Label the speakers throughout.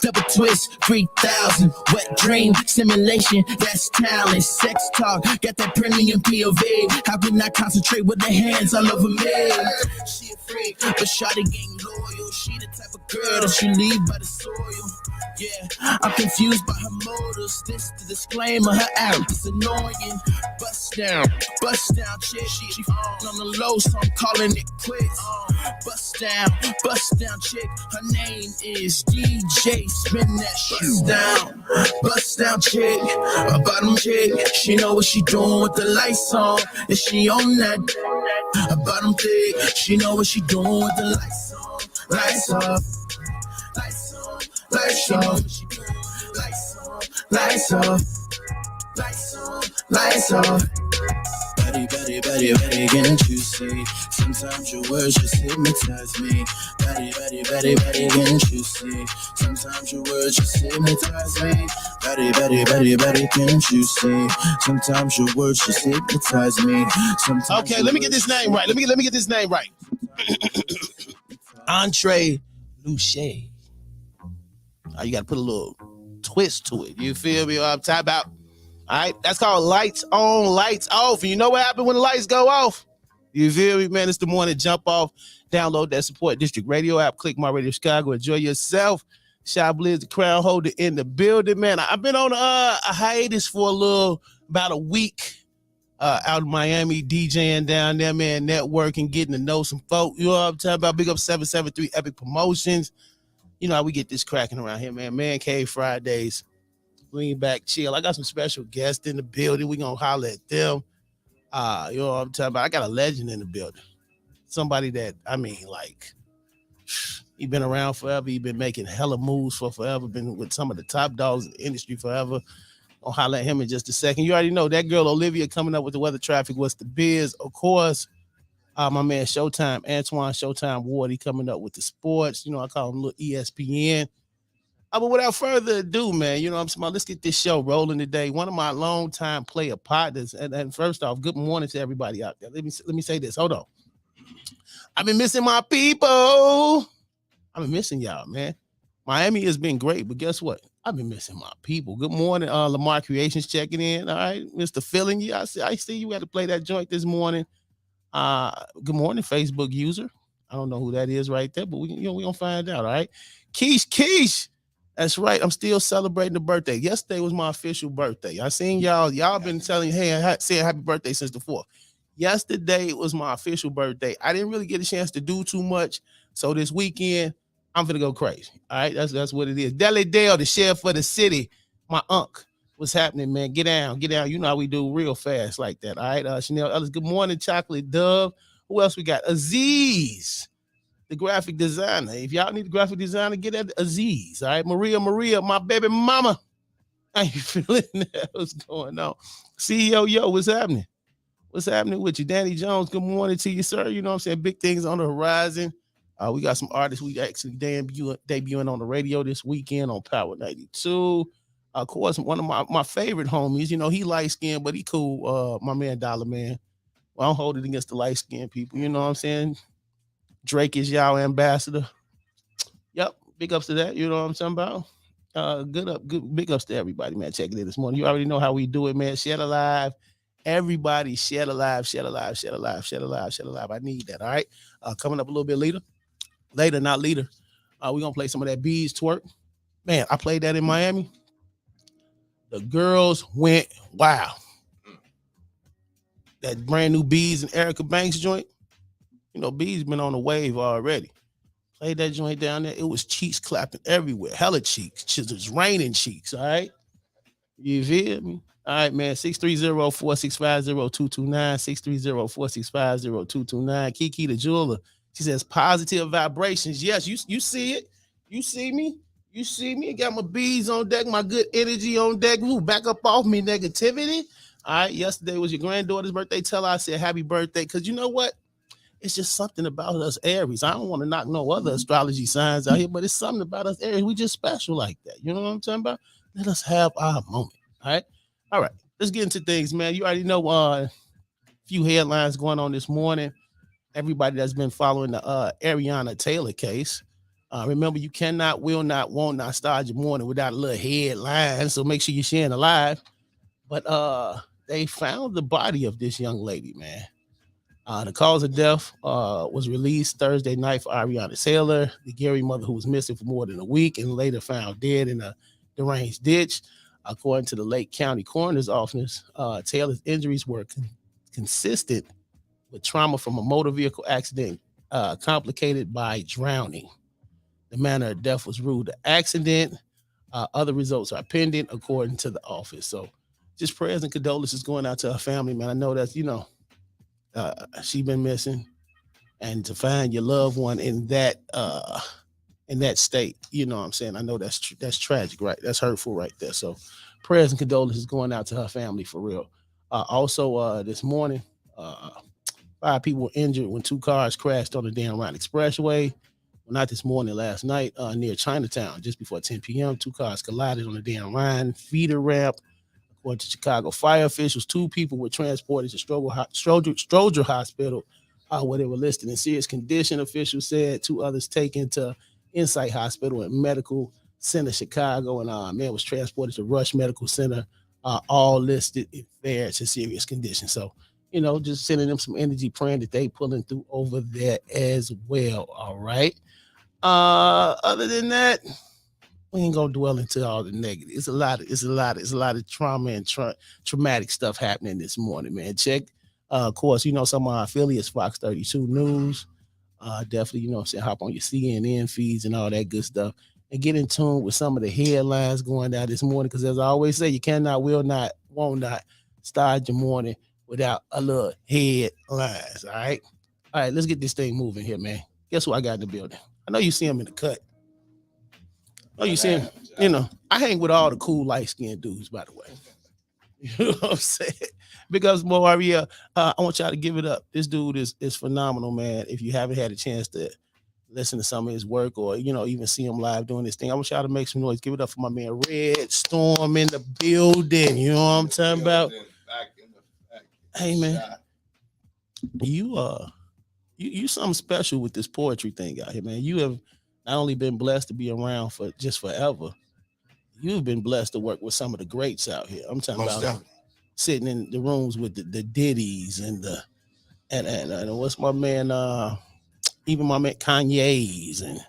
Speaker 1: double twist, 3,000. Wet dream, simulation, that's talent. Sex talk, got that premium POV. How can I concentrate with the hands all over me? She a freak, but shawty ain't loyal. She the type of girl that she leave by the soil. Yeah, I'm confused by her motives. This the disclaimer, her act is annoying. Bust down chick. She on the low, so I'm calling it quits. Bust down chick. Her name is DJ. Spin that shit. Bust down chick. A bottom chick. She know what she doing with the lights on. And she on that. A bottom thick. She know what she doing with the lights on. Lights off. Lights on. Lights off. Lights off. Lights on. Lights off. Betty, can't you see? Sometimes your words just hypnotize me. Betty, can't you see? Sometimes your words just hypnotize me. Betty, can't you see? Sometimes your words just hypnotize me.
Speaker 2: Okay, let me get this name right. Let me get this name right. Andre Luce. You got to put a little twist to it. You feel me? What I'm talking about? All right, that's called Lights On, Lights Off. And you know what happens when the lights go off? You feel me, man? It's the morning jump off. Download that Support District Radio app. Click My Radio Chicago. Enjoy yourself. Chiblizz, the crown holder in the building, man. I've been on a hiatus for about a week out in Miami, DJing down there, man, networking, getting to know some folk. You know what I'm talking about? Big up 773 Epic Promotions. You know how we get this cracking around here, man. Man Cave Fridays. Lean back, chill. I got some special guests in the building. We gonna holler at them. You know what I'm talking about? I got a legend in the building. Somebody that, he been around forever. He been making hella moves for forever. Been with some of the top dogs in the industry forever. I'll holler at him in just a second. You already know that girl Olivia coming up with the weather traffic. What's the biz? Of course, my man Showtime, Antoine Showtime Ward. He coming up with the sports. You know, I call him little ESPN. But without further ado, man, you know what I'm saying? Let's get this show rolling today. One of my longtime player partners. And first off, good morning to everybody out there. Let me say this. Hold on. I've been missing my people. I've been missing y'all, man. Miami has been great, but guess what? I've been missing my people. Good morning, Lamar Creations checking in. All right, Mr. Filling you. I see you had to play that joint this morning. Good morning, Facebook user. I don't know who that is right there, but we gonna find out. All right, Keish. That's right. I'm still celebrating the birthday. Yesterday was my official birthday. I seen y'all. Y'all been saying happy birthday since the 4th. Yesterday was my official birthday. I didn't really get a chance to do too much. So this weekend, I'm finna go crazy. All right. That's what it is. Deli Dale, the sheriff for the city. My uncle. What's happening, man? Get down. You know how we do real fast like that. All right. Chanel Ellis. Good morning, Chocolate Dove. Who else we got? Aziz, the graphic designer. If y'all need a graphic designer, get at Aziz. All right, Maria, my baby mama. How you feeling? What's going on? CEO, yo, what's happening? What's happening with you? Danny Jones, good morning to you, sir. You know what I'm saying? Big things on the horizon. We got some artists we actually debuting on the radio this weekend on Power 92. Of course, one of my favorite homies, you know, he light-skinned, but he cool. My man, Dollar Man. Well, I don't hold it against the light-skinned people. You know what I'm saying? Drake is y'all ambassador. Yep, big ups to that. You know what I'm talking about? Good big ups to everybody, man. Checking in this morning. You already know how we do it, man. Share the live. Everybody share the live. I need that. All right. Coming up a little bit later. We're gonna play some of that Bees twerk. Man, I played that in Miami. The girls went wow. That brand new Bees and Erica Banks joint. You know, B's been on the wave already. Played that joint down there. It was cheeks clapping everywhere. Hella cheeks. It was raining cheeks, all right? You feel me? All right, man. 630-465-0229. 630-465-0229. Kiki the jeweler. She says positive vibrations. Yes, you see it. You see me. I got my bees on deck, my good energy on deck. Ooh, back up off me, negativity. All right, yesterday was your granddaughter's birthday. Tell her I said happy birthday. Because you know what? It's just something about us Aries. I don't want to knock no other astrology signs out here, but it's something about us Aries. We just special like that. You know what I'm talking about? Let us have our moment. All right. Let's get into things, man. You already know a few headlines going on this morning. Everybody that's been following the Ariana Taylor case. Remember, you cannot, will not, won't not start your morning without a little headline. So make sure you're sharing the live. But they found the body of this young lady, man. The cause of death was released Thursday night for Ariana Taylor, the Gary mother who was missing for more than a week and later found dead in a deranged ditch. According to the Lake County Coroner's Office, Taylor's injuries were consistent with trauma from a motor vehicle accident complicated by drowning. The manner of death was ruled an accident. Other results are pending, according to the office. So just prayers and condolences going out to her family, man. I know that's, she been missing. And to find your loved one in that state, you know what I'm saying? I know that's tragic, right? That's hurtful right there. So prayers and condolences going out to her family for real. Also, this morning, 5 people were injured when 2 cars crashed on the Dan Ryan Expressway. Well, not this morning, last night, near Chinatown, just before 10 p.m. 2 cars collided on the Dan Ryan feeder ramp. According to Chicago fire officials, 2 people were transported to Stroger Hospital, where they were listed in serious condition. Officials said 2 others taken to Insight Hospital and Medical Center Chicago, and man was transported to Rush Medical Center, all listed in fair to serious condition. So, just sending them some energy, praying that they pulling through over there as well. All right. Other than that, we ain't gonna dwell into all the negative. It's a lot of trauma and traumatic stuff happening this morning, man. Check, of course, some of our affiliates, Fox 32 News. Definitely, hop on your CNN feeds and all that good stuff, and get in tune with some of the headlines going down this morning. Because as I always say, you cannot, will not, won't not start your morning without a little headlines. All right, let's get this thing moving here, man. Guess who I got in the building? I know you see him in the cut. Oh, you see him? I hang with all the cool light-skinned dudes, by the way. You know what I'm saying? Because Maria, I want y'all to give it up. This dude is phenomenal, man. If you haven't had a chance to listen to some of his work or, even see him live doing this thing, I want y'all to make some noise. Give it up for my man Red Storm in the building. You know what I'm talking about? Hey, man. You something special with this poetry thing out here, man. You have not only been blessed to be around for just forever, you've been blessed to work with some of the greats out here. I'm talking about sitting in the rooms with the Diddy's and what's my man, even my man Kanye's, and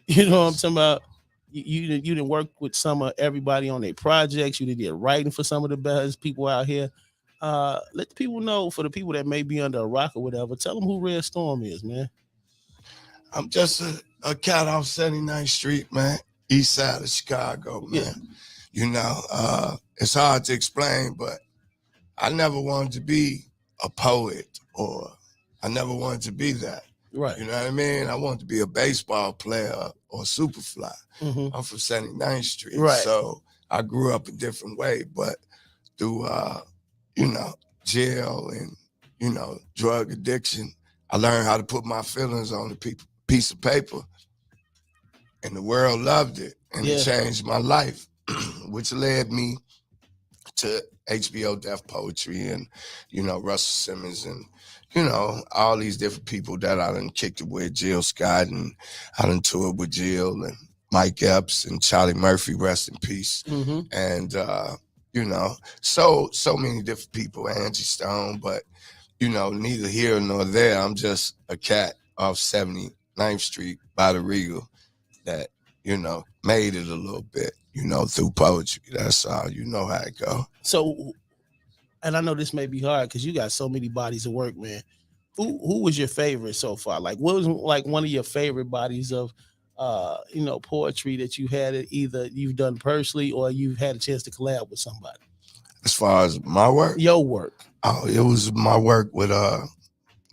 Speaker 2: you know what I'm talking about. You didn't work with some of everybody on their projects. You did writing for some of the best people out here. Let the people know, for the people that may be under a rock or whatever, tell them who Red Storm is, man.
Speaker 3: I'm just a cat off 79th Street, man. East side of Chicago, man. Yeah. It's hard to explain, but I never wanted to be a poet, or I never wanted to be that.
Speaker 2: Right.
Speaker 3: You know what I mean? I wanted to be a baseball player or Superfly. Mm-hmm. I'm from 79th Street. Right. So I grew up a different way, but through, jail and, drug addiction, I learned how to put my feelings on a piece of paper, and the world loved it, and it changed my life, which led me to HBO Deaf Poetry and, Russell Simmons and, all these different people that I done kicked it with, Jill Scott, and I done toured with Jill and Mike Epps and Charlie Murphy, rest in peace. Mm-hmm. And, so many different people, Angie Stone, but, neither here nor there. I'm just a cat off 79th Street by the Regal that, made it a little bit, through poetry. That's all. You know how it go.
Speaker 2: So, and I know this may be hard because you got so many bodies of work, man. Who was your favorite so far? Like, what was like one of your favorite bodies of, poetry that you had either you've done personally or you've had a chance to collab with somebody?
Speaker 3: As far as my work?
Speaker 2: Your work.
Speaker 3: Oh, it was my work with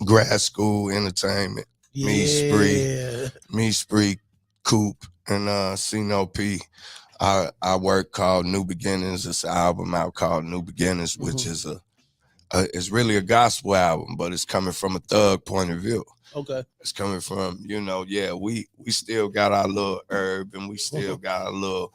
Speaker 3: Grad School Entertainment.
Speaker 2: Yeah.
Speaker 3: Me, Spree, Coop, and Cino P. I work called New Beginnings. It's an album out called New Beginnings, mm-hmm. which is it's really a gospel album, but it's coming from a thug point of view.
Speaker 2: Okay.
Speaker 3: It's coming from, we still got our little herb and we still got our little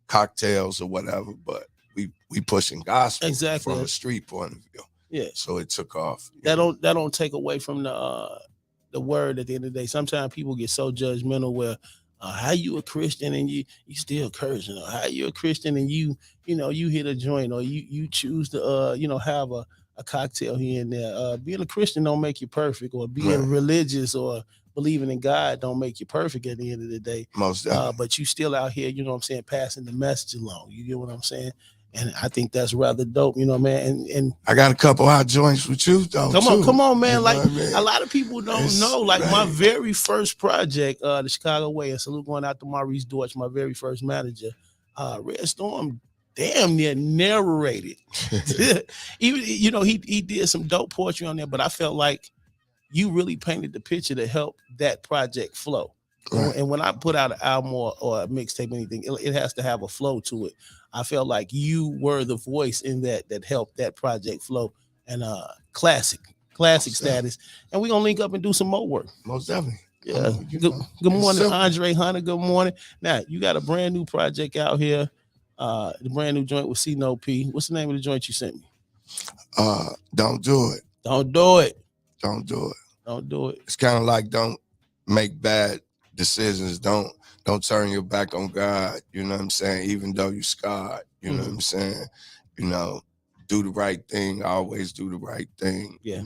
Speaker 3: cocktails or whatever, but we pushing gospel from a street point of view.
Speaker 2: Yeah.
Speaker 3: So it took off.
Speaker 2: That don't take away from the the word at the end of the day. Sometimes people get so judgmental where how you a Christian and you still cursing, or how you a Christian and you hit a joint, or you choose to have a cocktail here and there. Being a Christian don't make you perfect, or being religious or believing in God don't make you perfect at the end of the day.
Speaker 3: Most definitely.
Speaker 2: But you still out here, passing the message along. You get what I'm saying? And I think that's rather dope, man. And
Speaker 3: I got a couple hot joints with you, though.
Speaker 2: Come on, man.
Speaker 3: You
Speaker 2: like
Speaker 3: know what I mean?
Speaker 2: a lot of people don't know. Like my very first project, the Chicago Way, and salute going out to Maurice Deutsch, my very first manager. Red Storm damn near narrated. Even he did some dope poetry on there, but I felt like you really painted the picture to help that project flow. Right. And when I put out an album or a mixtape, anything, it has to have a flow to it. I felt like you were the voice in that helped that project flow, and classic status. And we're gonna link up and do some more work.
Speaker 3: Most definitely.
Speaker 2: Yeah. Good morning, Andre Hunter. Good morning. Now you got a brand new project out here. The brand new joint with C No P. What's the name of the joint you sent me?
Speaker 3: Don't do it.
Speaker 2: Don't do it.
Speaker 3: Don't do it.
Speaker 2: Don't do it.
Speaker 3: It's kind of like don't make bad decisions. Don't turn your back on God. You know what I'm saying? Even though you're scarred. You know what I'm saying? Do the right thing. Always do the right thing.
Speaker 2: Yeah.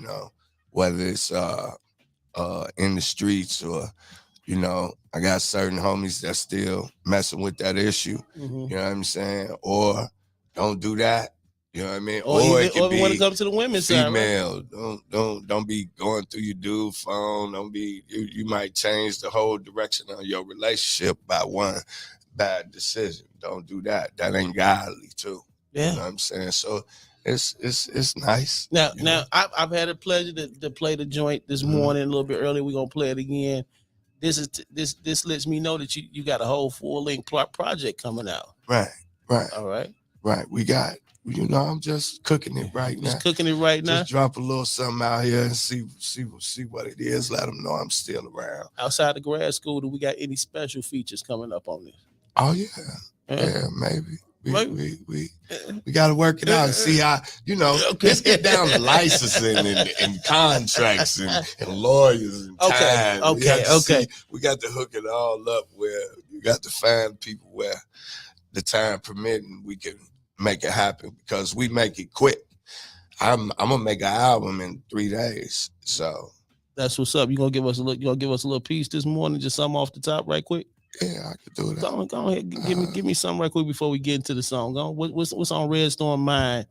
Speaker 3: Whether it's in the streets or, I got certain homies that still messing with that issue. You know what I'm saying? Or don't do that. You know what I mean? Or it could be
Speaker 2: when it comes to the women's
Speaker 3: female.
Speaker 2: side, right?
Speaker 3: Don't be going through your dude phone. Don't be you might change the whole direction of your relationship by one bad decision. Don't do that. That ain't godly too.
Speaker 2: Yeah.
Speaker 3: You know what I'm saying? So it's nice.
Speaker 2: Now I've had a pleasure to play the joint this morning, a little bit earlier. We're gonna play it again. This lets me know that you got a whole full-length project coming out.
Speaker 3: Right.
Speaker 2: All right.
Speaker 3: Right. We got. I'm just cooking it right now.
Speaker 2: Just cooking it right now.
Speaker 3: Just drop a little something out here and see what it is. Let them know I'm still around.
Speaker 2: Outside the grad school, do we got any special features coming up on this?
Speaker 3: Oh yeah, maybe. We got to work it out and see how, let's get down to licensing and contracts and lawyers and time.
Speaker 2: Okay.
Speaker 3: We got to hook it all up where you got to find people where the time permitting we can make it happen, because we make it quick. I'm gonna make an album in 3 days. So
Speaker 2: that's what's up. You gonna give us a little piece this morning, just something off the top right quick?
Speaker 3: Yeah, I could do that.
Speaker 2: Go ahead, give me something right quick before we get into the song. What's on Red Storm mind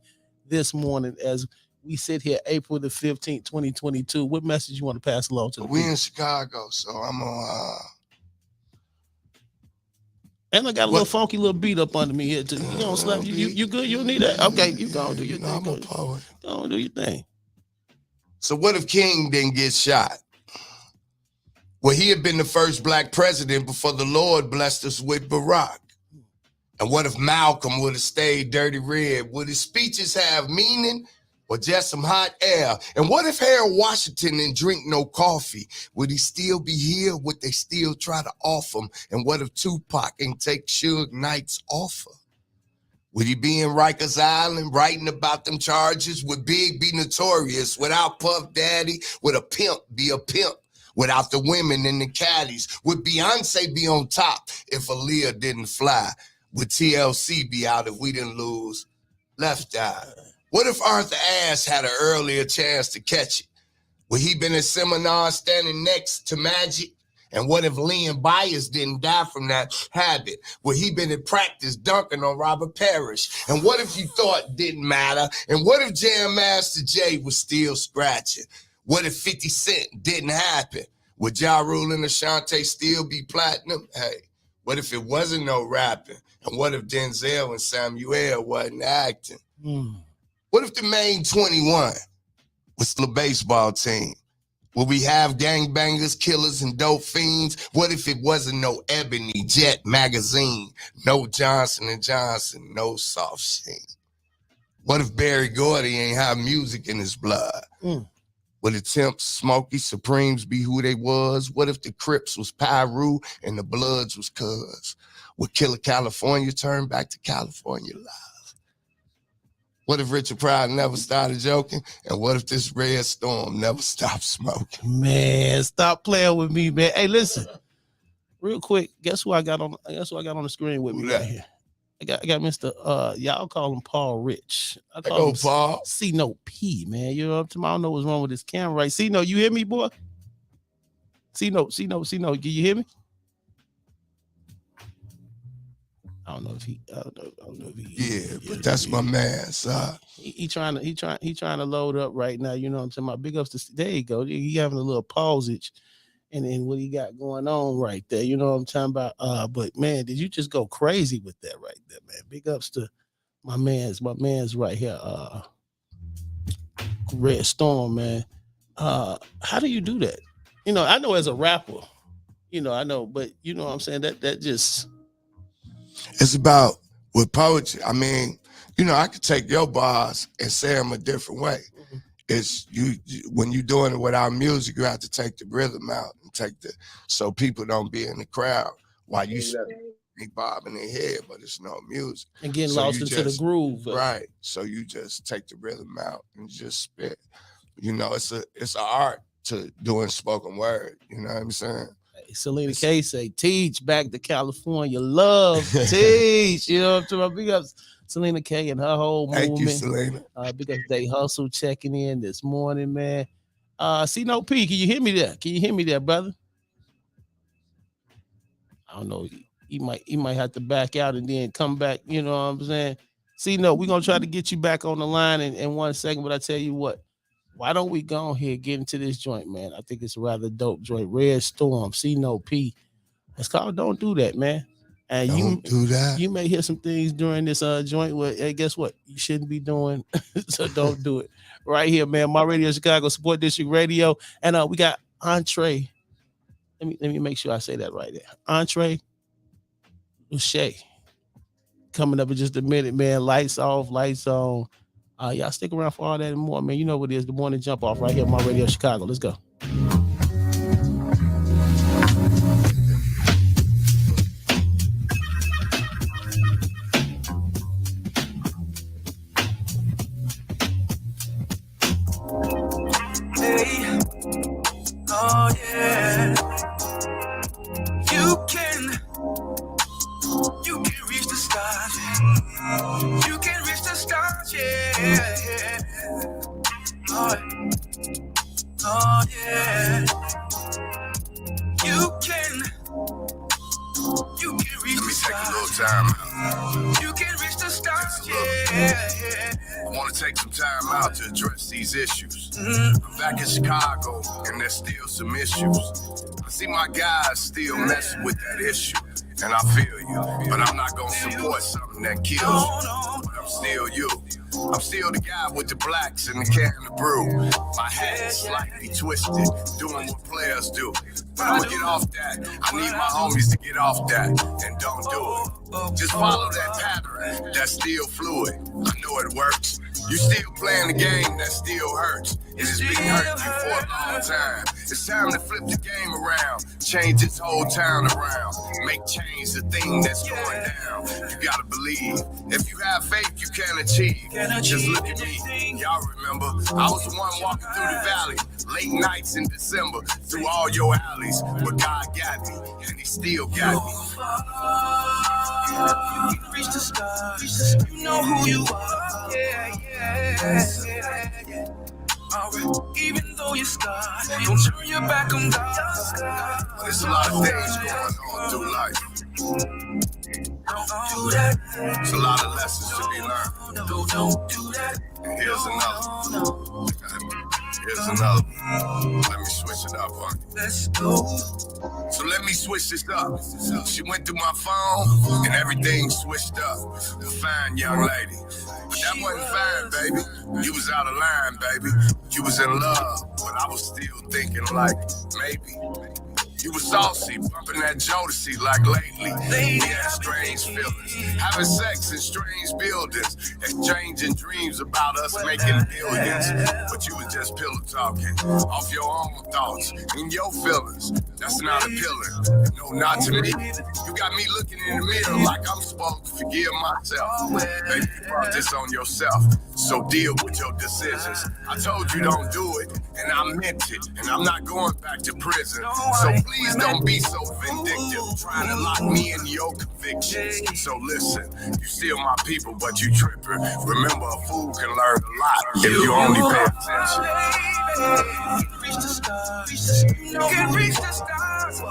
Speaker 2: this morning as we sit here April the 15th, 2022? What message you want to pass along to the
Speaker 3: We
Speaker 2: people?
Speaker 3: in Chicago, so I'm on
Speaker 2: and I got a little funky little beat up under me here too. You don't slap you good? You don't need that? Okay, you go do your thing.
Speaker 3: I'm a poet.
Speaker 2: Go do your thing.
Speaker 3: So what if King didn't get shot? Well, he had been the first black president before the Lord blessed us with Barack. And what if Malcolm would have stayed dirty red? Would his speeches have meaning or just some hot air? And what if Harold Washington didn't drink no coffee? Would he still be here? Would they still try to off him? And what if Tupac ain't take Suge Knight's offer? Would he be in Rikers Island writing about them charges? Would Big be notorious? Without Puff Daddy, would a pimp be a pimp? Without the women and the caddies, would Beyonce be on top if Aaliyah didn't fly? Would TLC be out if we didn't lose Left Eye? What if Arthur Ashe had an earlier chance to catch it? Would he been at seminar standing next to Magic? And what if Leon Byers didn't die from that habit? Would he been in practice dunking on Robert Parrish? And what if you thought it didn't matter? And what if Jam Master Jay was still scratching? What if 50 Cent didn't happen? Would Ja Rule and Ashanti still be platinum? Hey, what if it wasn't no rapping? And what if Denzel and Samuel wasn't acting? What if the main 21 was the baseball team? Would we have gangbangers, killers, and dope fiends? What if it wasn't no Ebony Jet magazine? No Johnson & Johnson, no soft sheen? What if Barry Gordy ain't have music in his blood? Would the Temps, Smokey, Supremes be who they was? What if the Crips was Pyru and the Bloods was Cuz? Would Killer California turn back to California Live? What if Richard Pryor never started joking? And what if this red storm never stopped smoking?
Speaker 2: Man, stop playing with me, man. Hey, listen, real quick. Guess who I got on the screen with me right here? I got Mr. Y'all call him Paul Rich. I call him
Speaker 3: Paul.
Speaker 2: C-Note P, man. You know what I'm talking about? I don't know what's wrong with this camera, right? C-Note, you hear me, boy? C-Note. Can you hear me? I don't know if he.
Speaker 3: Yeah, but that's my man, son.
Speaker 2: He trying to load up right now. You know what I'm saying? My big ups to. There you go. He having a little pausage, and then what he got going on right there. You know what I'm talking about? But man, did you just go crazy with that right there, man? Big ups to my man's right here. Red Storm, man. How do you do that? You know, I know as a rapper, you know, I know, but you know what I'm saying? That just.
Speaker 3: It's about with poetry. I mean, you know, I could take your bars and say them a different way. Mm-hmm. It's you when you're doing it without music, you have to take the rhythm out and so people don't be in the crowd while you be bobbing their head, but it's no music.
Speaker 2: And getting lost into the groove.
Speaker 3: Right. So you just take the rhythm out and just spit. You know, it's an art to doing spoken word. You know what I'm saying?
Speaker 2: Selena K say, teach back to California. Love, teach. You know what I'm talking about? Big ups Selena K and her whole movement.
Speaker 3: Thank you, Selena.
Speaker 2: Big ups Day Hustle checking in this morning, man. C-No P, can you hear me there? Can you hear me there, brother? I don't know. He might have to back out and then come back. You know what I'm saying? C-No, we're going to try to get you back on the line in 1 second, but I tell you what. Why don't we go ahead and get into this joint, man? I think it's a rather dope joint. Red Storm, C-No P. It's called Don't Do That, man. And
Speaker 3: don't do that.
Speaker 2: You may hear some things during this joint where, hey, guess what? You shouldn't be doing, so don't do it. Right here, man. My Radio Chicago, Support District Radio. And we got Entree. Let me make sure I say that right there. Entree Luche. Coming up in just a minute, man. Lights off, lights on. Y'all stick around for all that and more, man. You know what it is. The morning jump off right here on My Radio Chicago. Let's go.
Speaker 1: Hey, oh yeah. You can reach the stars. You can reach the stars, yeah. Oh yeah. You can reach the stars. Let me take a little time out. You can reach the stars, yeah. I want to take some time out to address these issues. I'm back in Chicago, and there's still some issues. I see my guys still messing with that issue. And I feel you, but I'm not gonna support something that kills you. But I'm still you. I'm still the guy with the blacks and the can of brew. My hat is slightly twisted, doing what players do. But I'm gonna get off that. I need my homies to get off that, and don't do it. Just follow that pattern that's still fluid. I know it works. You still playing the game that still hurts. It has been hurting you for a long time. It's time to flip the game around. Change this whole town around. Make change the thing that's going down. You gotta believe. If you have faith, you can achieve. Just look at me. Y'all remember, I was the one walking through the valley. Late nights in December. Through all your alleys. But God got me. And he still got me. You can reach the stars. You know who you are. Yeah. Alright, even though you're scarred, don't turn your back on God. There's a lot of things going on through life. Don't do that. There's a lot of lessons to be learned. Don't do that. And here's another. Let me switch it up on you. Let's go. So let me switch this up. She went through my phone and everything switched up. A fine young lady. But that wasn't fine, baby. You was out of line, baby. You was in love, but I was still thinking like, maybe.
Speaker 3: You was saucy, bumping that Jodeci like lately. We had strange feelings, having sex in strange buildings, exchanging dreams about us making billions. But you was just pillow talking, off your own thoughts and your feelings. That's not appealing, no, not to me. You got me looking in the mirror like I'm supposed to forgive myself. Baby, you brought this on yourself, so deal with your decisions. I told you don't do it, and I meant it, and I'm not going back to prison. So please don't be so vindictive, trying to lock me in your convictions. So listen, you still my people, but you tripping. Remember, a fool can learn a lot if you only pay attention.
Speaker 1: Reach the stars. You can reach the stars.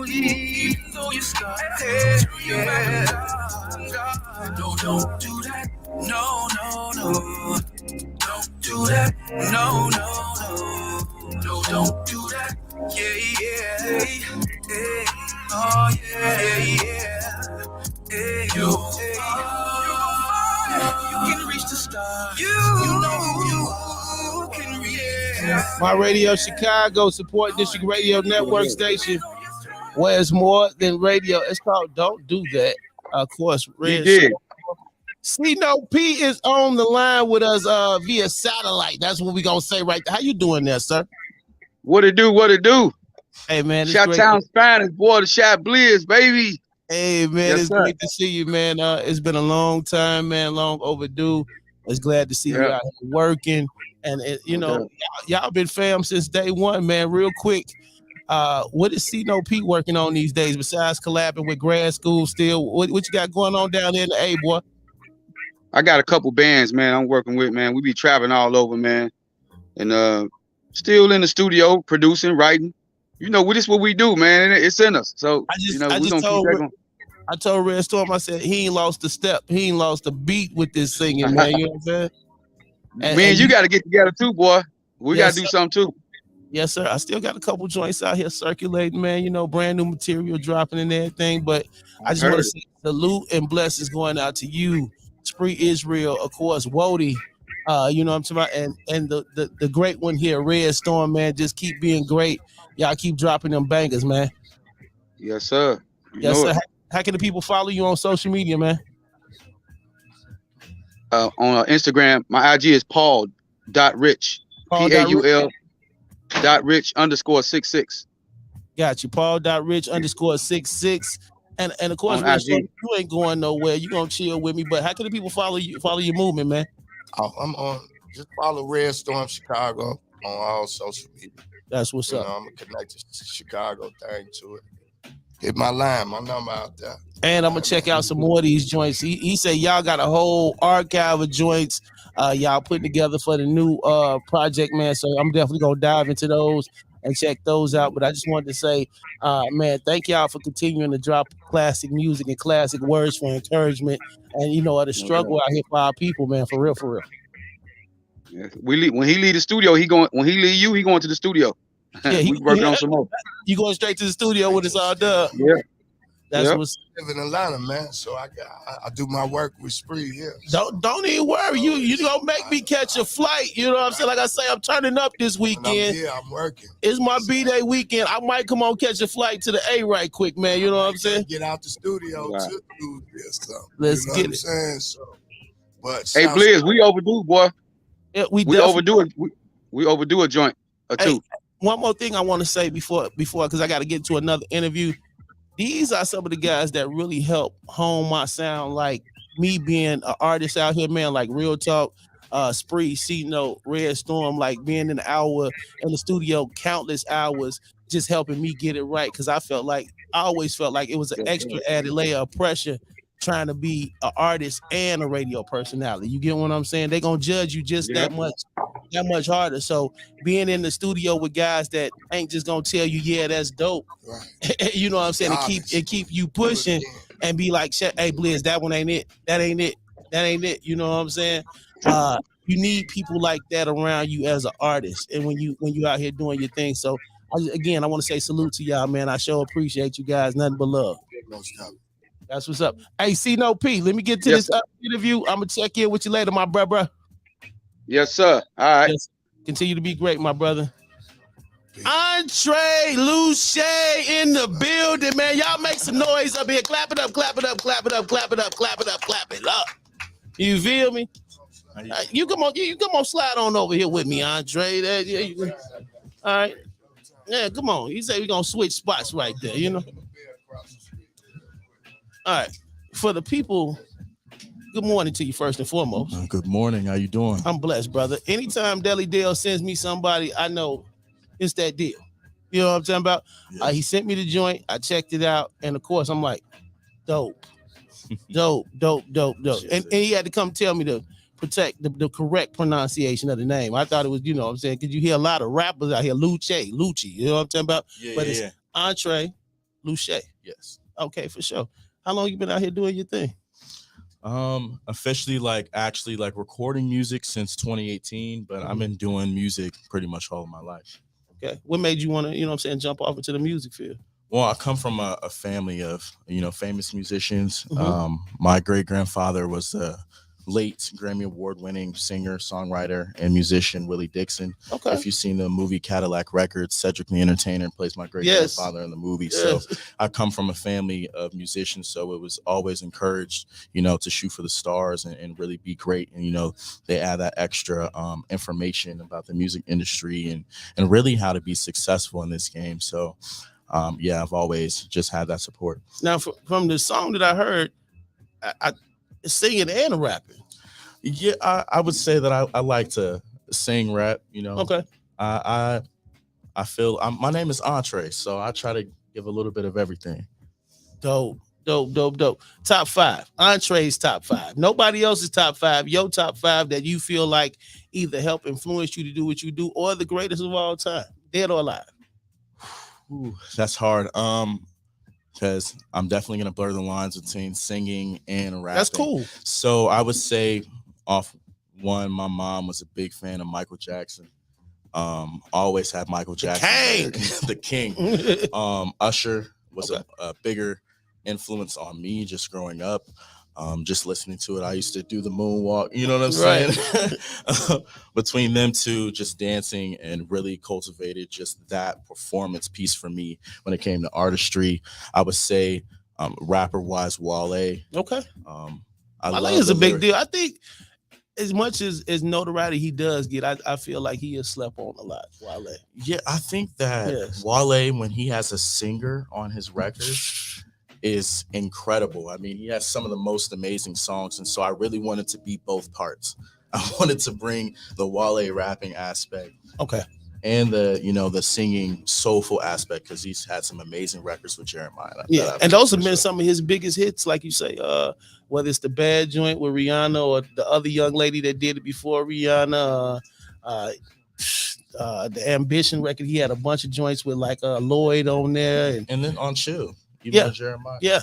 Speaker 1: Even though you're scarred, don't do that. No. Don't do that. No. Don't do that. Yeah. Oh yeah. You can reach the stars. You know you can reach.
Speaker 2: My Radio Chicago Support District Radio Network station, where it's more than radio. It's called Don't Do That. Of course, Red. C-No P is on the line with us via satellite. That's what we're gonna say right there. How you doing there, sir?
Speaker 4: What it do?
Speaker 2: Hey man,
Speaker 4: Shot-Town Spanish, boy, the Chiblizz, baby.
Speaker 2: Hey man, it's great to see you, man. It's been a long time, man, long overdue. It's glad to see you out here working. And y'all been fam since day one, man. Real quick, what is C-No P working on these days besides collabing with grad school still? What you got going on down there in the A, boy?
Speaker 4: I got a couple bands, man, I'm working with, man. We be traveling all over, man. And still in the studio, producing, writing. You know, this is what we do, man. It's in us. So, we gonna keep that going.
Speaker 2: I told Red Storm, I said, he ain't lost a step. He ain't lost a beat with this singing, man. You know what I'm saying?
Speaker 4: Man, you got to get together too, boy. We got to do something too.
Speaker 2: Yes, sir. I still got a couple joints out here circulating, man. You know, brand new material dropping and everything. But I just want to say salute and blessings going out to you, Spree Israel, of course, Wody. You know what I'm talking about? And the great one here, Red Storm, man. Just keep being great. Y'all keep dropping them bangers, man.
Speaker 4: Yes, sir.
Speaker 2: Yes, sir. How can the people follow you on social media, man?
Speaker 4: On Instagram, my IG is paul.rich. Paul.rich_66.
Speaker 2: Got you. Paul.rich_66. And of course, you ain't going nowhere. You're gonna chill with me. But how can the people follow your movement, man?
Speaker 3: I'm on. Just follow Red Storm Chicago on all social media.
Speaker 2: That's what's up.
Speaker 3: I'm connected to Chicago thing to it. Hit my line, my number out there.
Speaker 2: And I'm gonna check out some more of these joints. He said y'all got a whole archive of joints y'all putting together for the new project, man. So I'm definitely gonna dive into those and check those out. But I just wanted to say, man, thank y'all for continuing to drop classic music and classic words for encouragement. And the struggle out here for our people, man, for real.
Speaker 4: Yeah, when he leave the studio, when he leave you, he going to the studio. Yeah, we working on some more.
Speaker 2: You going straight to the studio when it's all done.
Speaker 4: Yeah.
Speaker 2: That's what's
Speaker 3: I live in Atlanta, man. So I do my work with Spree here.
Speaker 2: Don't even worry. You gonna make me catch a flight. You know what I'm saying? Like I say, I'm turning up this weekend.
Speaker 3: I'm working.
Speaker 2: It's my B-Day weekend. I might come on catch a flight to the A right quick, man. You know what I'm saying?
Speaker 3: Get out the studio to do this stuff.
Speaker 2: Let's get it.
Speaker 3: So, but
Speaker 4: hey, Blizz, we overdue, boy.
Speaker 2: Yeah, we
Speaker 4: overdue it. We overdue a joint or two.
Speaker 2: One more thing I want to say before, because I got to get to another interview. These are some of the guys that really help hone my sound, like me being an artist out here, man, like Real Talk, Spree, C-No, Red Storm, like being in the studio countless hours, just helping me get it right. Because I always felt like it was an extra added layer of pressure trying to be an artist and a radio personality. You get what I'm saying? They're going to judge you just that much harder. So being in the studio with guys that ain't just going to tell you, yeah, that's dope. Right. You know what I'm saying? And keep you pushing and be like, hey, Blizz, that one ain't it. That ain't it. That ain't it. You know what I'm saying? You need people like that around you as an artist. And when you out here doing your thing. So I want to say salute to y'all, man. I sure appreciate you guys. Nothing but love. That's what's up. Hey, C-No P, let me get to this interview. I'm going to check in with you later, my brother.
Speaker 4: Yes, sir. All right.
Speaker 2: Yes. Continue to be great, my brother. Entree Luce in the building, man. Y'all make some noise up here. Clap it up, clap it up, clap it up, clap it up, clap it up, clap it up. You feel me? You come on, slide on over here with me, Entree. All right. Yeah, come on. You say we're gonna switch spots right there, you know. All right. For the people, good morning to you first and foremost.
Speaker 5: Good morning. How you doing?
Speaker 2: I'm blessed, brother. Anytime Deli Dale sends me somebody, I know it's that deal. You know what I'm talking about? Yeah. He sent me the joint. I checked it out, and of course, I'm like, dope. And he had to come tell me to protect the correct pronunciation of the name. I thought it was, you know what I'm saying, because you hear a lot of rappers out here, Lucci, you know what I'm talking about?
Speaker 5: Yeah,
Speaker 2: but it's Entree Lucci.
Speaker 5: Yes.
Speaker 2: Okay, for sure. How long you been out here doing your thing?
Speaker 5: Officially, actually recording music since 2018, but I've been doing music pretty much all of my life.
Speaker 2: Okay. What made you want to, you know what I'm saying, jump off into the music field?
Speaker 5: Well, I come from a family of, famous musicians. My great-grandfather was a late Grammy Award-winning singer, songwriter, and musician, Willie Dixon.
Speaker 2: Okay.
Speaker 5: If you've seen the movie Cadillac Records, Cedric the Entertainer plays my great-grandfather in the movie. Yes. So I come from a family of musicians, so it was always encouraged, to shoot for the stars and really be great. And, they add that extra information about the music industry and really how to be successful in this game. So, I've always just had that support.
Speaker 2: Now, from the song that I heard, I singing and rapping.
Speaker 5: Yeah, I would say that I like to sing, rap.
Speaker 2: Okay.
Speaker 5: I feel my name is Entree, so I try to give a little bit of everything.
Speaker 2: Dope. Top 5. Entree's top 5. Nobody else's top 5. Your top 5 that you feel like either help influence you to do what you do, or the greatest of all time, dead or alive.
Speaker 5: Ooh, that's hard. Because I'm definitely gonna blur the lines between singing and rapping.
Speaker 2: That's cool.
Speaker 5: So I would say, off one, my mom was a big fan of Michael Jackson. Always had Michael Jackson. The king. Usher was a bigger influence on me just growing up. Just listening to it, I used to do the moonwalk. You know what I'm saying? Right. Between them two, just dancing, and really cultivated just that performance piece for me when it came to artistry. I would say, rapper-wise, Wale.
Speaker 2: Okay.
Speaker 5: Wale
Speaker 2: is a big deal. I think as much as notoriety he does get, I feel like he is slept on a lot. Wale.
Speaker 5: Yeah, I think that Wale, when he has a singer on his record, is incredible. I mean, he has some of the most amazing songs, and so I really wanted to be both parts. I wanted to bring the Wale rapping aspect, and the singing soulful aspect, because he's had some amazing records with Jeremiah.
Speaker 2: And those have been some of his biggest hits, like you say. Whether it's the Bad Joint with Rihanna, or the other young lady that did it before Rihanna, the Ambition record. He had a bunch of joints with Lloyd on there,
Speaker 5: and then on Chill. Jeremiah.
Speaker 2: Yeah,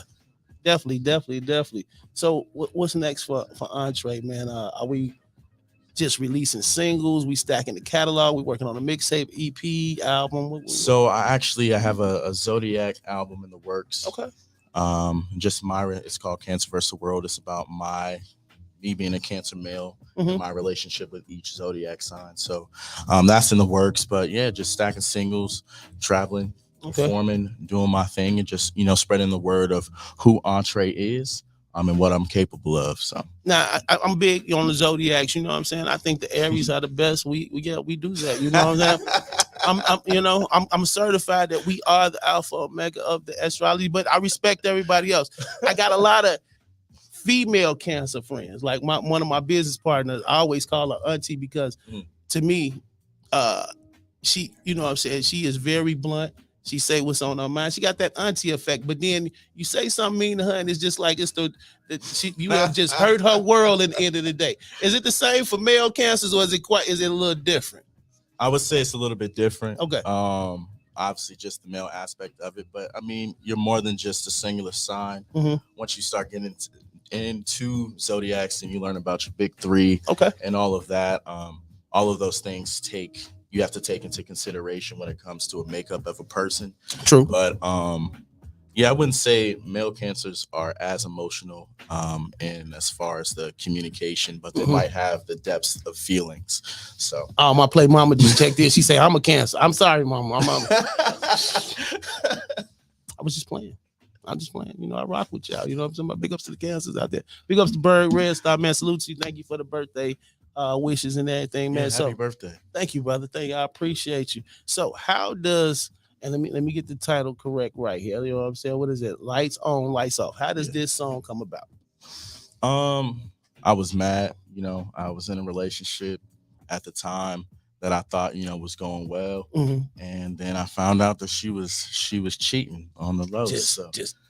Speaker 2: definitely. So what's next for Entree, man? Are we just releasing singles? We stacking the catalog? We working on a mixtape, EP, album?
Speaker 5: So I have a Zodiac album in the works.
Speaker 2: Okay.
Speaker 5: Just it's called Cancer vs. the World. It's about me being a Cancer male, and my relationship with each Zodiac sign. So that's in the works. But yeah, just stacking singles, traveling, performing, doing my thing, and just spreading the word of who Entree is, and what I'm capable of. So
Speaker 2: now I'm big on the Zodiacs. You know what I'm saying? I think the Aries are the best. We do that. You know what I'm saying? I'm certified that we are the Alpha Omega of the astrology, but I respect everybody else. I got a lot of female Cancer friends. Like one of my business partners, I always call her auntie, because to me, she, you know what I'm saying, she is very blunt. She say what's on her mind. She got that auntie effect, but then you say something mean to her, and it's just like you have just hurt her world. At the end of the day, is it the same for male Cancers, or is it a little different?
Speaker 5: I would say it's a little bit different.
Speaker 2: Okay.
Speaker 5: Obviously, just the male aspect of it, but I mean, you're more than just a singular sign. Once you start getting into zodiacs and you learn about your big three, and all of that, all of those things you have to take into consideration when it comes to a makeup of a person.
Speaker 2: True.
Speaker 5: But Yeah, I wouldn't say male cancers are as emotional in as far as the communication, but they might have the depths of feelings. So,
Speaker 2: my play mama just checked this. She say I'm a Cancer. I'm sorry, mama. I was just playing. I'm just playing. You know, I rock with y'all. You know what I'm saying? Big ups to the Cancers out there. Big ups to Berg, Red Star, man. Salute to you. Thank you for the birthday wishes and everything, man.
Speaker 5: Happy birthday.
Speaker 2: Thank you, brother. Thank you. I appreciate you. So how does, and let me get the title correct right here. You know what I'm saying? What is it? Lights on, lights off. How does this song come about?
Speaker 5: I was mad. You know, I was in a relationship at the time that I thought, you know, was going well. And then I found out that she was cheating on the low.
Speaker 2: Just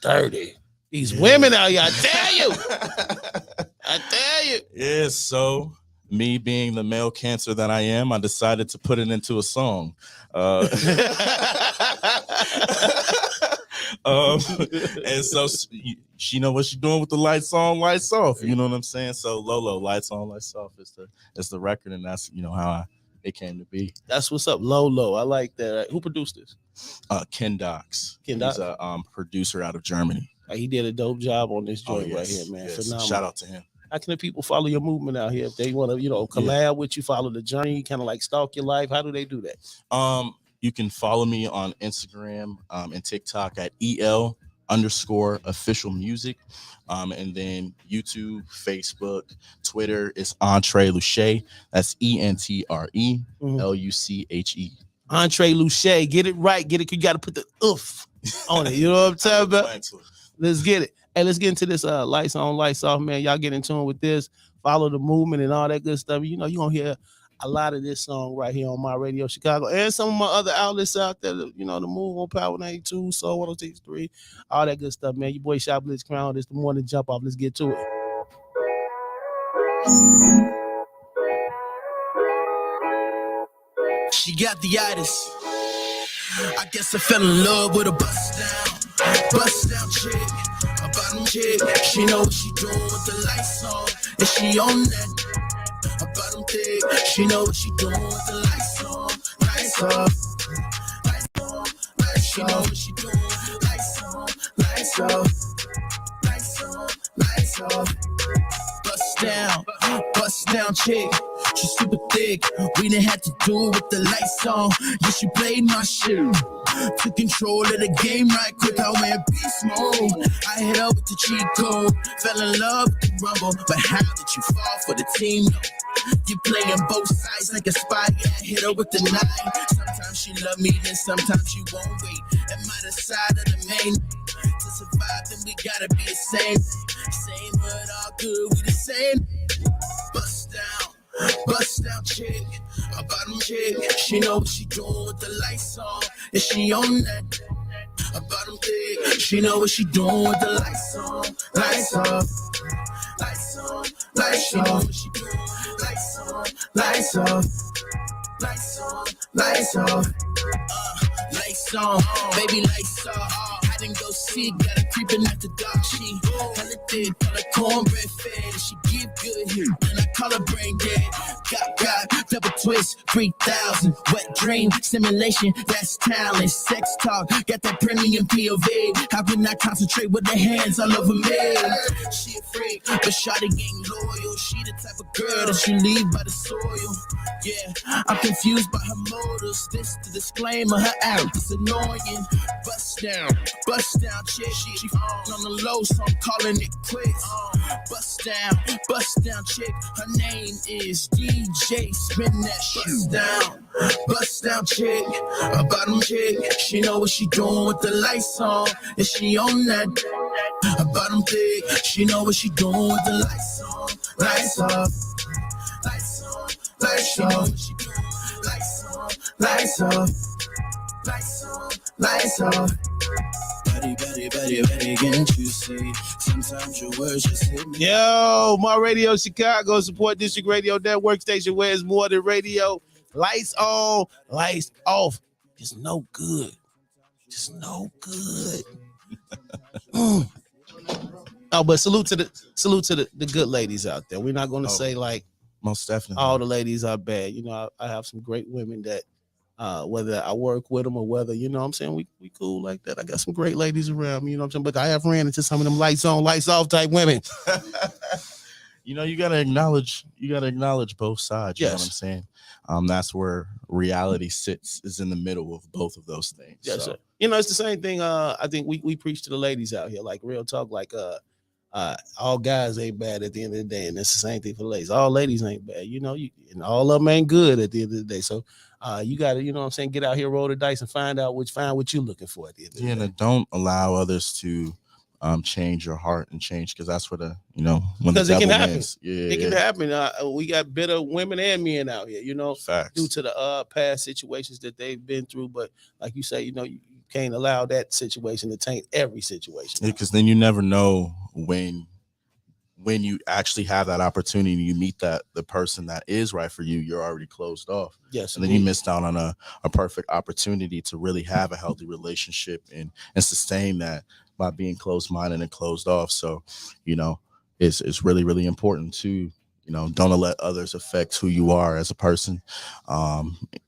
Speaker 2: dirty. These women out here, I tell you. I tell you.
Speaker 5: Yeah, so me being the male Cancer that I am, I decided to put it into a song. And so she know what she's doing with the lights on, lights off. You know what I'm saying? So Lolo, lights on, lights off is the record, and that's, you know, how it came to be.
Speaker 2: That's what's up, Lolo. I like that. Who produced this?
Speaker 5: Ken Dox.
Speaker 2: He's
Speaker 5: a producer out of Germany.
Speaker 2: He did a dope job on this joint right here, man.
Speaker 5: Yes.
Speaker 2: Phenomenal.
Speaker 5: Shout out to him.
Speaker 2: How can the people follow your movement out here if they want to, you know, collab with you, follow the journey, kind of like stalk your life? How do they do that?
Speaker 5: You can follow me on Instagram and TikTok at EL_official music. And then YouTube, Facebook, Twitter is Entre Luche. That's ENTRE LUCHE.
Speaker 2: Entre Luche. Get it right. Get it. You got to put the oof on it. You know what I'm talking about? Let's get it. Hey, let's get into this lights on, lights off, man. Y'all get in tune with this. Follow the movement and all that good stuff. You know, you're going to hear a lot of this song right here on my radio Chicago and some of my other outlets out there, you know, the Move on Power 92, Soul 106.3, all that good stuff, man. Your boy Chiblizz Crown. It's the morning jump off. Let's get to it.
Speaker 1: She got the itis. I guess I fell in love with a bust down chick, a bottom chick. She know what she doing with the lights on, and she on that. A bottom chick, she know what she doing with the lights on, lights off, lights on, lights she know what she doing, lights on, lights off, lights on, lights off. Bust down chick. She super thick. We didn't have to do it with the lights on. Yeah, she played my shit. Took control of the game right quick. I went beast mode. I hit up with the cheat code. Fell in love with the rumble. But how did you fall for the team? You playing both sides like a spy. Yeah, I hit her with the 9. Sometimes she love me, then sometimes she won't wait. Am I the side of the main? To survive, then we gotta be the same. Same hood, all good, we the same. Bust down chick, a bottom chick. She know what she doing with the lights on, and she on that. A bottom chick, she know what she doing with the lights on, lights off, lights on, lights off. What she doing? Lights on, lights off, lights on, lights off. Lights on, baby, lights off. I didn't go see, got her creeping at the dark. She hella thick, call her cornbread fed. She give good here, and I call her brain dead. Got double twist, 3,000. Wet dream, simulation, that's talent. Sex talk, got that premium POV. How can I concentrate with the hands all over me? She a freak, but shawty ain't loyal. She the type of girl that she leave by the soil. Yeah, I'm confused by her motives. This the disclaimer, her out is annoying. Bust down chick. She on the low, so I'm calling it quits. Bust down chick. Her name is DJ Spin That Shit. Bust down chick, a bottom chick. She know what she doing with the lights on, and she on that. A bottom chick, she know what she doing with the lights on, lights off, lights on, lights off. She doing lights on, lights off, lights on, lights off. Better, can't you see? Sometimes your words just hit me.
Speaker 2: Yo, my radio Chicago, support District Radio Network station where it's more than radio. Lights on, lights off. Just no good. Just no good. Oh, but salute to the good ladies out there. We're not going to say like
Speaker 5: most definitely
Speaker 2: all the ladies are bad. You know, I have some great women that whether I work with them or whether, you know what I'm saying, we cool like that. I got some great ladies around me, you know what I'm saying? But I have ran into some of them lights on, lights off type women.
Speaker 5: You know, you gotta acknowledge both sides. You know what I'm
Speaker 2: Yes.
Speaker 5: saying? That's where reality sits, is in the middle of both of those things.
Speaker 2: Yes,
Speaker 5: So,
Speaker 2: sir. You know, it's the same thing. I think we preach to the ladies out here, like real talk, like all guys ain't bad at the end of the day, and it's the same thing for the ladies. All ladies ain't bad, you know, and all of them ain't good at the end of the day. So you gotta, you know what I'm saying, get out here, roll the dice, and find what you're looking for at the end of the day.
Speaker 5: And don't allow others to change your heart and change, because that's what when the
Speaker 2: Because it can
Speaker 5: devil
Speaker 2: happen.
Speaker 5: wins.
Speaker 2: It can happen. We got bitter women and men out here, you know,
Speaker 5: Facts.
Speaker 2: due to the past situations that they've been through. But like you say, you know, you can't allow that situation to taint every situation.
Speaker 5: Because then you never know when you actually have that opportunity, you meet the person that is right for you, you're already closed off.
Speaker 2: Yes,
Speaker 5: and then you missed out on a perfect opportunity to really have a healthy relationship and sustain that by being closed-minded and closed off. So, you know, it's really, really important to, you know, don't let others affect who you are as a person,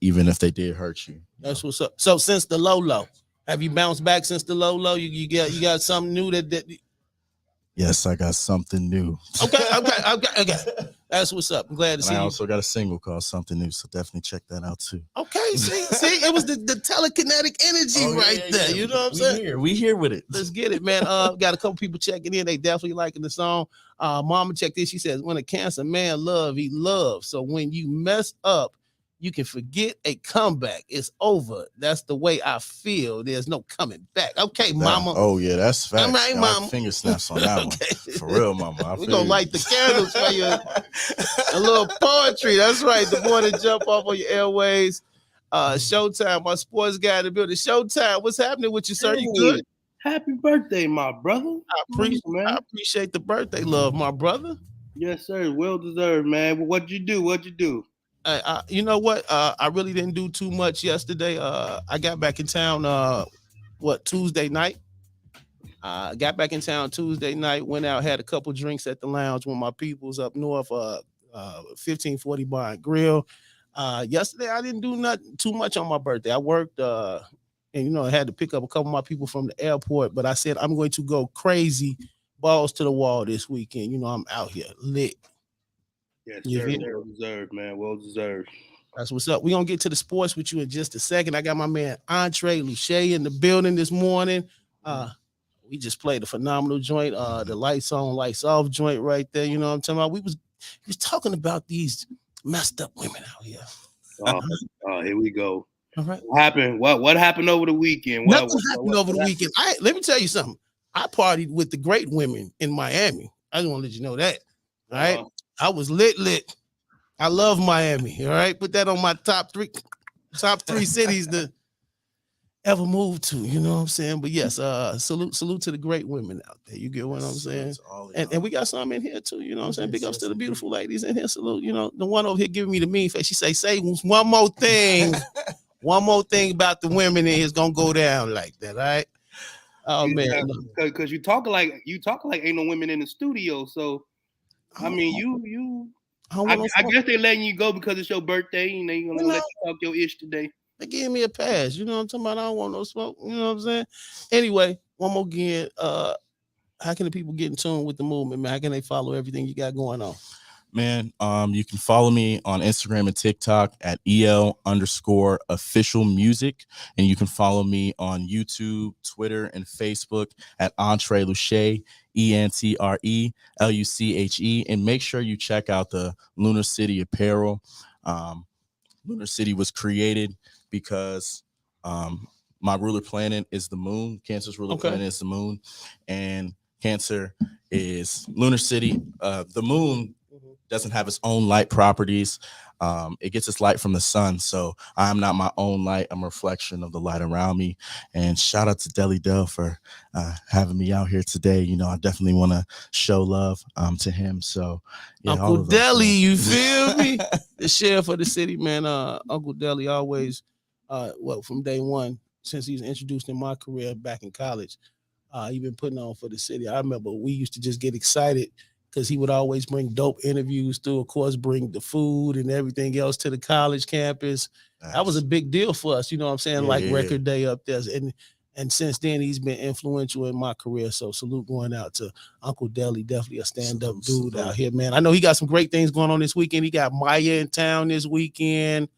Speaker 5: even if they did hurt you.
Speaker 2: That's what's up. So since the low, have you bounced back since the low? You got something new that
Speaker 5: Yes, I got something new.
Speaker 2: Okay. That's what's up. I'm glad to see you.
Speaker 5: I also got a single called Something New, so definitely check that out too.
Speaker 2: Okay, see, it was the telekinetic energy there. You know what I'm saying?
Speaker 5: We here with it.
Speaker 2: Let's get it, man. Got a couple people checking in. They definitely liking the song. Mama checked this. She says, when a cancer man love, he loves. So when you mess up, you can forget a comeback. It's over. That's the way I feel. There's no coming back. Okay, mama.
Speaker 5: Oh, yeah, that's fact.
Speaker 2: All right, mama.
Speaker 5: Finger snaps on that one. For real, mama.
Speaker 2: We're going to light the candles for you. A little poetry. That's right. The boy that jump off on your airways. Showtime, my sports guy in the building. Showtime, what's happening with you, sir? You good?
Speaker 6: Happy birthday, my brother.
Speaker 2: I appreciate the birthday love, my brother.
Speaker 6: Yes, sir. Well deserved, man. What'd you do?
Speaker 2: You know what? I really didn't do too much yesterday. I got back in town Tuesday night. Got back in town Tuesday night, went out, had a couple drinks at the lounge with my peoples up north, 1540 Bar and Grill. Yesterday I didn't do nothing too much on my birthday. I worked and you know, I had to pick up a couple of my people from the airport, but I said I'm going to go crazy, balls to the wall this weekend. You know, I'm out here lit.
Speaker 6: Yes, sir. Well deserved, man. Well deserved.
Speaker 2: That's what's up. We're gonna get to the sports with you in just a second. I got my man Andre Luche in the building this morning. We just played a phenomenal joint, the lights on, lights off joint right there. You know what I'm talking about? We was talking about these messed up women out here.
Speaker 6: Here we go.
Speaker 2: All right.
Speaker 6: What happened over the weekend?
Speaker 2: Nothing happened over the weekend. Let me tell you something. I partied with the great women in Miami. I just want to let you know that. All right. I was lit. I love Miami. All right. Put that on my top three cities to ever move to. You know what I'm saying? But yes, salute to the great women out there. You get what I'm saying? And we got some in here too. You know what I'm saying? Big ups to the beautiful ladies in here. Salute. You know, the one over here giving me the mean face. She say one more thing. One more thing about the women in here is gonna go down like that. All right. Oh man.
Speaker 6: Because you talking like ain't no women in the studio. So I mean, I guess they're letting you go because it's your birthday and they gonna let you talk your ish today.
Speaker 2: They gave me a pass. You know what I'm talking about? I don't want no smoke. You know what I'm saying? Anyway, one more again. How can the people get in tune with the movement, man? How can they follow everything you got going on?
Speaker 5: Man, you can follow me on Instagram and TikTok at EL_official music. And you can follow me on YouTube, Twitter, and Facebook at Entre Luche, ENTRELUCHE. And make sure you check out the Lunar City apparel. Lunar City was created because my ruler planet is the moon. Cancer's ruler planet is the moon. And Cancer is Lunar City. The moon doesn't have its own light properties. It gets its light from the sun. So I'm not my own light. I'm a reflection of the light around me. And shout out to Deli Dell for having me out here today. You know, I definitely want to show love to him. So yeah,
Speaker 2: Uncle Deli, you feel me? The sheriff of the city, man. Uncle Deli always, from day one, since he's introduced in my career back in college, he been putting on for the city. I remember we used to just get excited because he would always bring dope interviews through, of course, bring the food and everything else to the college campus. That was a big deal for us. You know what I'm saying? Record day up there. And since then, he's been influential in my career. So salute going out to Uncle Deli, definitely a stand-up dude out here, man. I know he got some great things going on this weekend. He got Maya in town this weekend.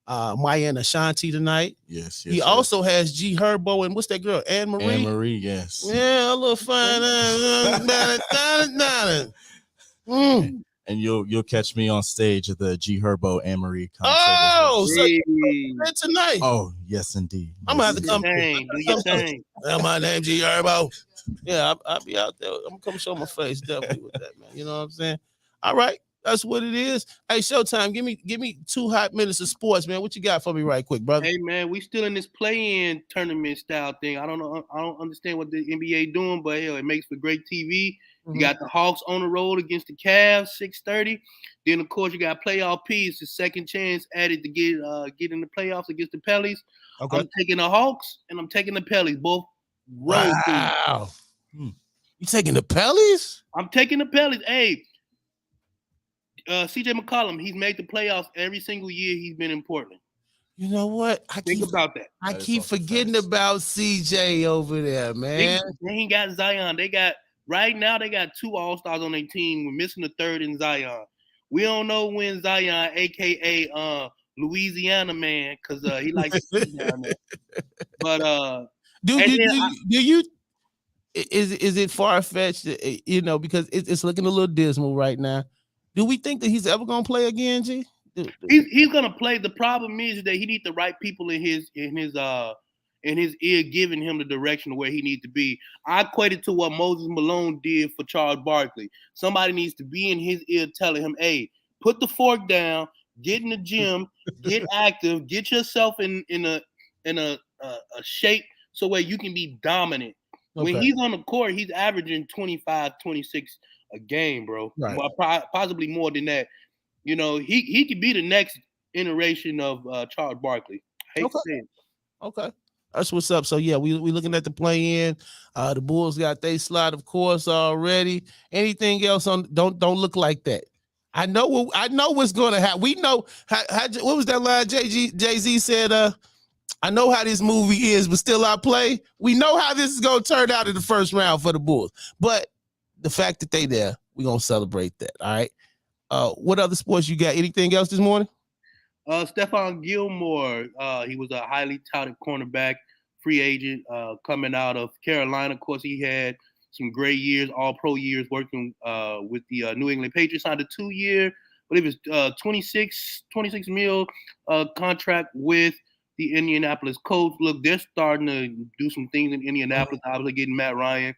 Speaker 2: Maya and Ashanti tonight.
Speaker 5: Yes.
Speaker 2: He also has G Herbo and what's that girl? Anne Marie.
Speaker 5: Anne Marie, yes.
Speaker 2: Yeah, a little fun.
Speaker 5: And you'll catch me on stage at the G Herbo Anne Marie concert.
Speaker 2: Oh, so tonight.
Speaker 5: Oh, yes, indeed.
Speaker 2: I'm gonna have to come.
Speaker 6: Do your thing.
Speaker 2: My name's G Herbo. Yeah, I'll be out there. I'm gonna come show my face definitely with that, man. You know what I'm saying? All right. That's what it is. Hey, Showtime, give me 2 hot minutes of sports, man. What you got for me right quick, brother?
Speaker 6: Hey, man, we still in this play-in tournament style thing. I don't know. I don't understand what the NBA doing, but hell, it makes for great TV. You got the Hawks on the road against the Cavs, 6:30. Then, of course, you got playoff P. It's the second chance added to get in the playoffs against the Pellies. Okay. I'm taking the Hawks, and I'm taking the Pellies. Both road teams.
Speaker 2: Wow. You taking the Pellies?
Speaker 6: I'm taking the Pellies. Hey, CJ McCollum, he's made the playoffs every single year he's been in Portland.
Speaker 2: You know what?
Speaker 6: Think about that.
Speaker 2: I keep forgetting about CJ over there, man.
Speaker 6: He got Zion. Right now they got 2 All-Stars on their team. We're missing the third in Zion. We don't know when Zion, aka Louisiana man, because he likes to sit down there. But
Speaker 2: do you? Is it far-fetched? You know, because it's looking a little dismal right now. Do we think that he's ever gonna play again, G?
Speaker 6: He's gonna play. The problem is that he needs the right people in his ear, giving him the direction of where he needs to be. I equate it to what Moses Malone did for Charles Barkley. Somebody needs to be in his ear telling him, "Hey, put the fork down, get in the gym, get active, get yourself in a shape so where you can be dominant." Okay. When he's on the court, he's averaging 25, 26 a game, bro. Right. Well, possibly more than that. You know, he could be the next iteration of Charles Barkley. I hate to say it.
Speaker 2: Okay. That's what's up. So yeah, we looking at the play-in. The Bulls got their slot, of course, already. Anything else on? Don't look like that. I know what's going to happen. We know how what was that line Jay-Z said? I know how this movie is, but still I play. We know how this is going to turn out in the first round for the Bulls. But the fact that they there, we're going to celebrate that. All right. What other sports you got? Anything else this morning?
Speaker 6: Stephon Gilmore. He was a highly touted cornerback, free agent, coming out of Carolina. Of course, he had some great years, all-pro years, working with the New England Patriots. Signed a 2-year, but it was $26 million contract with the Indianapolis Colts. Look, they're starting to do some things in Indianapolis. Obviously, getting Matt Ryan.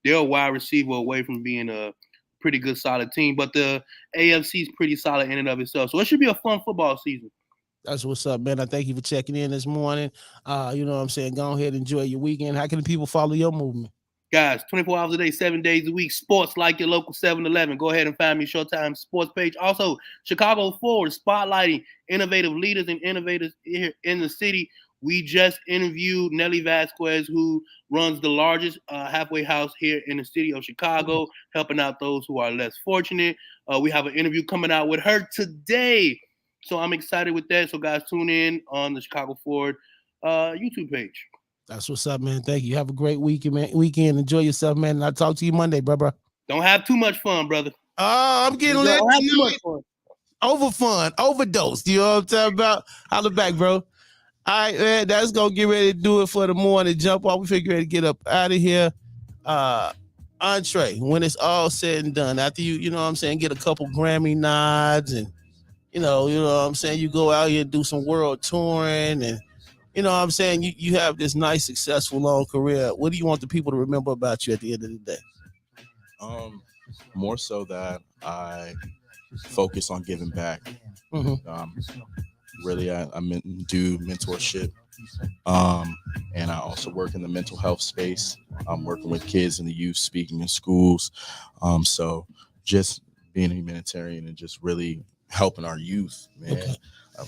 Speaker 6: They're a wide receiver away from being a pretty good, solid team. But the AFC is pretty solid in and of itself. So it should be a fun football season.
Speaker 2: That's what's up, man. I thank you for checking in this morning. You know what I'm saying? Go ahead and enjoy your weekend. How can the people follow your movement?
Speaker 6: Guys, 24 hours a day, 7 days a week, sports like your local 7-Eleven. Go ahead and find me Showtime Sports page. Also, Chicago Forward, spotlighting innovative leaders and innovators here in the city. We just interviewed Nelly Vasquez, who runs the largest halfway house here in the city of Chicago, helping out those who are less fortunate. We have an interview coming out with her today. So I'm excited with that. So guys, tune in on the Chicago Forward YouTube page.
Speaker 2: That's what's up, man. Thank you. Have a great weekend, man. Enjoy yourself, man. And I'll talk to you Monday, bro.
Speaker 6: Don't have too much fun, brother.
Speaker 2: I'm getting lit. Over fun, overdose. You know what I'm talking about? Holla back, bro. All right, man. That's gonna get ready to do it for the morning. Jump off. We figure ready to get up out of here. Entree, when it's all said and done, after you know what I'm saying, get a couple Grammy nods and you know what I'm saying, you go out here and do some world touring and you know what I'm saying, you have this nice, successful, long career. What do you want the people to remember about you at the end of the day?
Speaker 5: More so that I focus on giving back. Really, I do mentorship. And I also work in the mental health space. I'm working with kids and the youth, speaking in schools. So just being a humanitarian and just really helping our youth, man. Okay.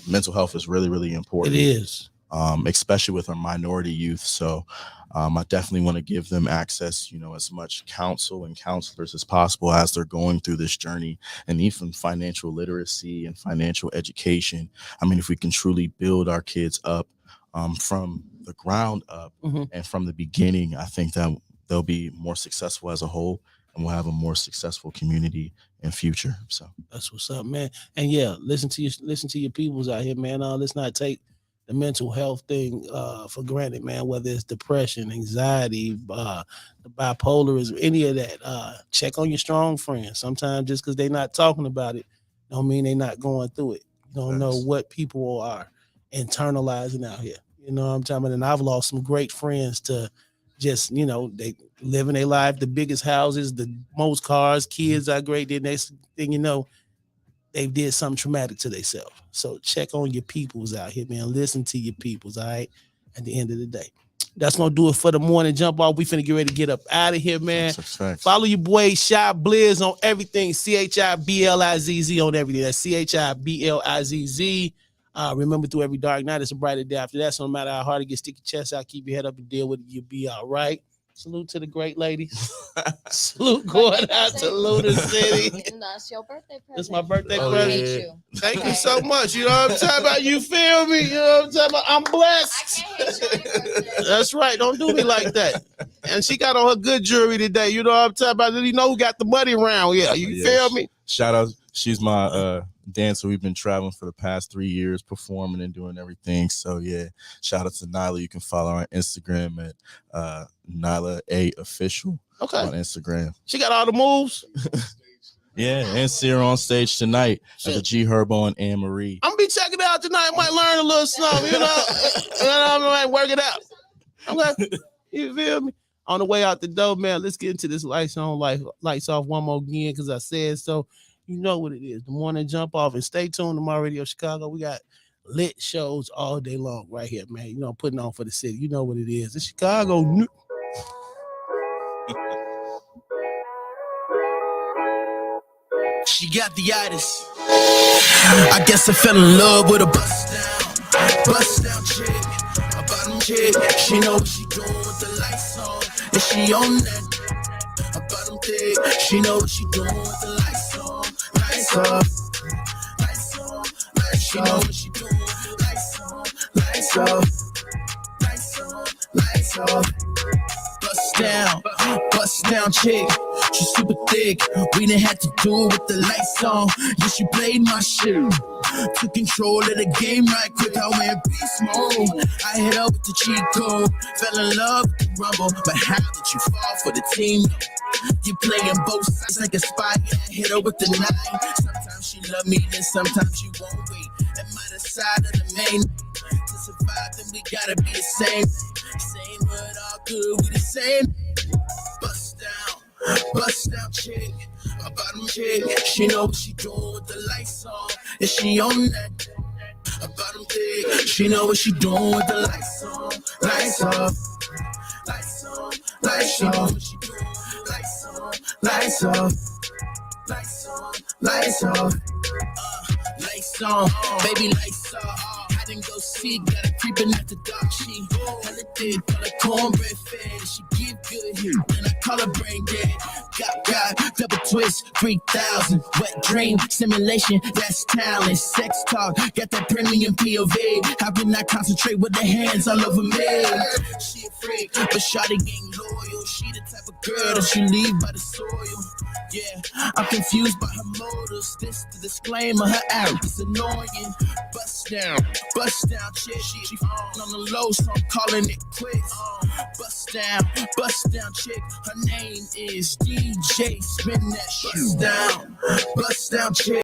Speaker 5: Mental health is really, really important.
Speaker 2: It is.
Speaker 5: especially with our minority youth. So I definitely want to give them access, as much counsel and counselors as possible as they're going through this journey, and even financial literacy and financial education. I mean, if we can truly build our kids up from the ground up and from the beginning, I think that they'll be more successful as a whole, and we'll have a more successful community in future. So
Speaker 2: that's what's up, man. And yeah, listen to your peoples out here, man. Let's not take the mental health thing for granted, man. Whether it's depression, anxiety, the bipolarism, any of that. Check on your strong friends. Sometimes just because they're not talking about it, don't mean they're not going through it. You don't know what people are internalizing out here. You know what I'm talking about? And I've lost some great friends to just, they living their life, the biggest houses, the most cars, kids are great. The next thing you know, they did something traumatic to themselves. So check on your peoples out here, man. Listen to your peoples, all right? At the end of the day. That's going to do it for the morning jump off. We finna get ready to get up out of here, man. Follow your boy, Chiblizz, on everything. Chiblizz on everything. That's Chiblizz. Remember, through every dark night, it's a brighter day after that. So no matter how hard it gets, stick your chest out, keep your head up and deal with it. You'll be all right. Salute to the great ladies. Salute going out to Lunar City.
Speaker 7: And that's your birthday present.
Speaker 2: It's my birthday
Speaker 7: present.
Speaker 2: Yeah. Thank you so much. You know what I'm talking about? You feel me? You know what I'm talking about? I'm blessed.
Speaker 7: I can't hate you on your birthday.
Speaker 2: That's right. Don't do me like that. And she got on her good jewelry today. You know what I'm talking about? You know who got the money around here. You feel me?
Speaker 5: Shout out. She's my dancer. We've been traveling for the past 3 years, performing and doing everything. So yeah, shout out to Nyla. You can follow her on Instagram at Nyla A Official on Instagram.
Speaker 2: She got all the moves.
Speaker 5: Yeah, and see her on stage tonight at the G Herbo and Anne Marie.
Speaker 2: I'm gonna be checking it out tonight. Might learn a little something, I might work it out. Okay, you feel me? On the way out the door, man, let's get into this lights on, lights off one more again, because I said so. You know what it is. The morning jump off, and stay tuned to My Radio Chicago. We got lit shows all day long right here, man. Putting on for the city. You know what it is. It's Chicago.
Speaker 1: She got the itis. I guess I fell in love with a bust down chick, a bottom chick. She know what she doing with the lights on, and she on that. A bottom chick, she know what she doing with the lights on, lights off, lights on, lights. She know what she doing with the lights on, lights off, lights on, lights off. Bust down chick. She super thick. We didn't have to do it with the lights on. Yeah, she played my shit. Took control of the game right quick. I went beast mode. I hit up with the cheat code. Fell in love with the rumble. But how did you fall for the team? You playing both sides like a spy. I hit her with the 9. Sometimes she love me, then sometimes she won't wait. At my side of the main. To survive, then we gotta be the same. Same but all good, we the same. Bust down chick, a bottom chick. She know what she doing with the lights on, and she on that. A bottom chick, she know what she doing with the lights on, lights off, lights on, lights off. What she doing? Lights on, lights off, lights on, lights off. Lights on, baby, lights off. I didn't go see, got her creeping at the dark. She hella thick, call her cornbread fed. She give good here, and I call her brain dead. Got double twist, 3,000. Wet dream, simulation, that's talent. Sex talk, got that premium POV. How can I concentrate with the hands all over me? She a freak, but shawty ain't loyal. She the type of girl that she leave by the soil. Yeah, I'm confused by her motives. This the disclaimer, her out is annoying. Bust down chick. She on the low, so I'm calling it quits. Bust down chick. Her name is DJ. Spin that shit. Bust down chick.